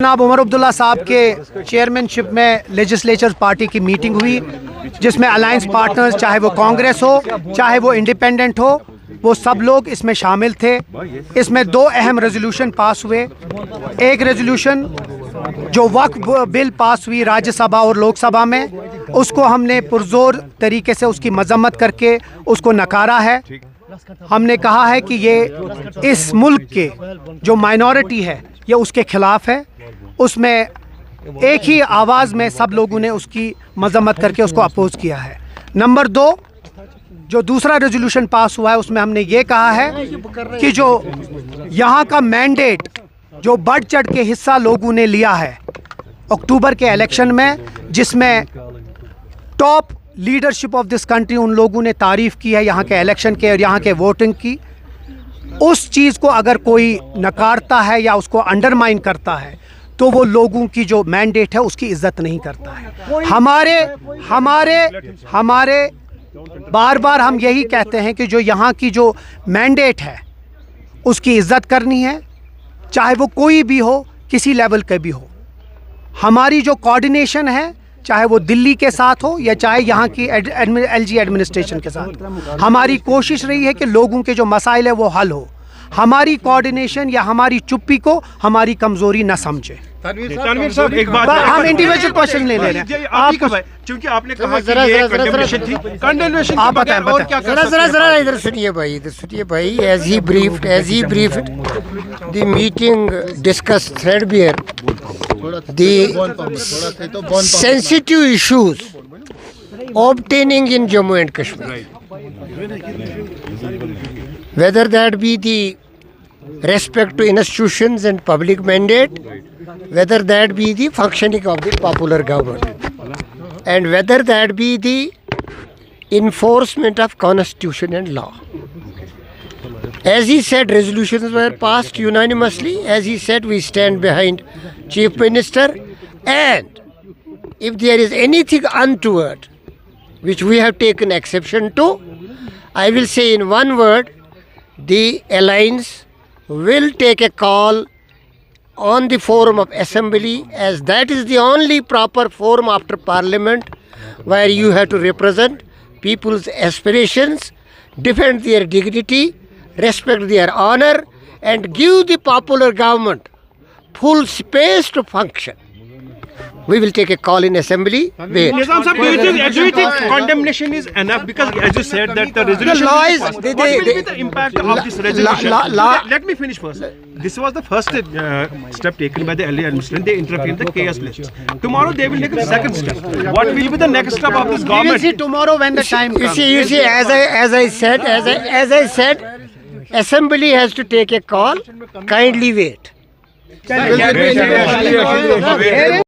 जनाब उमर अब्दुल्ला साहब के चेयरमैनशिप में लेजिस्लेचर पार्टी की मीटिंग हुई जिसमें अलायंस पार्टनर्स चाहे वो कांग्रेस हो चाहे वो इंडिपेंडेंट हो वो सब लोग इसमें शामिल थे। इसमें दो अहम रेजोल्यूशन पास हुए। एक रेजोल्यूशन जो वक्फ बिल पास हुई राज्यसभा और लोकसभा में उसको हमने पुरजोर तरीके से उसकी मजम्मत करके उसको नकारा है। हमने कहा है कि ये इस मुल्क के जो माइनॉरिटी है ये उसके खिलाफ है। उसमें एक ही आवाज़ में सब लोगों ने उसकी मजम्मत करके उसको अपोज किया है। नंबर दो, जो दूसरा रेजोल्यूशन पास हुआ है उसमें हमने ये कहा है कि जो यहाँ का मैंडेट जो बढ़ चढ़ के हिस्सा लोगों ने लिया है अक्टूबर के इलेक्शन में, जिसमें top leadership of this country उन लोगों ने तारीफ़ की है यहाँ के इलेक्शन के और यहाँ के वोटिंग की, उस चीज़ को अगर कोई नकारता है या उसको अंडरमाइन करता है तो वो लोगों की जो मैंडेट है उसकी इज्जत नहीं करता है। हमारे बार बार हम यही कहते हैं कि जो यहाँ की जो मैंडेट है उसकी इज्जत करनी है, चाहे वो कोई भी हो, किसी लेवल के भी हो। हमारी जो कोऑर्डिनेशन है चाहे वो दिल्ली के साथ हो या चाहे यहाँ की एलजी एडमिनिस्ट्रेशन के साथ, हमारी कोशिश रही है कि लोगों के जो मसाइल है वो हल हो। हमारी कोऑर्डिनेशन या हमारी चुप्पी को हमारी कमजोरी न समझे। तनवीर साहब एक बात, हम इंडिविजुअल क्वेश्चन ले रहे हैं। आप क्योंकि आपने कहा कि ये कंडेमनेशन थी, कंडेमनेशन आप बताएं और क्या कर सकते हैं? जरा इधर सुनिए भाई, as he briefed the meeting discussed threadbare the sensitive issues obtaining in Jammu and Kashmir, whether that be the respect to institutions and public mandate, whether that be the functioning of the popular government, and whether that be the enforcement of constitution and law. As he said, resolutions were passed unanimously. As he said, we stand behind Chief Minister, and if there is anything untoward which we have taken exception to, I will say in one word, the alliance will take a call on the forum of assembly, as that is the only proper forum after parliament where you have to represent people's aspirations, defend their dignity, respect their honor, and give the popular government full space to function. We will take a call in assembly. Wait. Nizam sahab, do you think condemnation is enough? Because as you said that the resolution law is- what will be the impact of this resolution? Let me finish first. This was the first step taken by the earlier administration. They intervened the chaos list. Tomorrow they will take the second step. What will be the next step of this We will government? see tomorrow when the time You comes. see, as I said, assembly has to take a call. Kindly wait.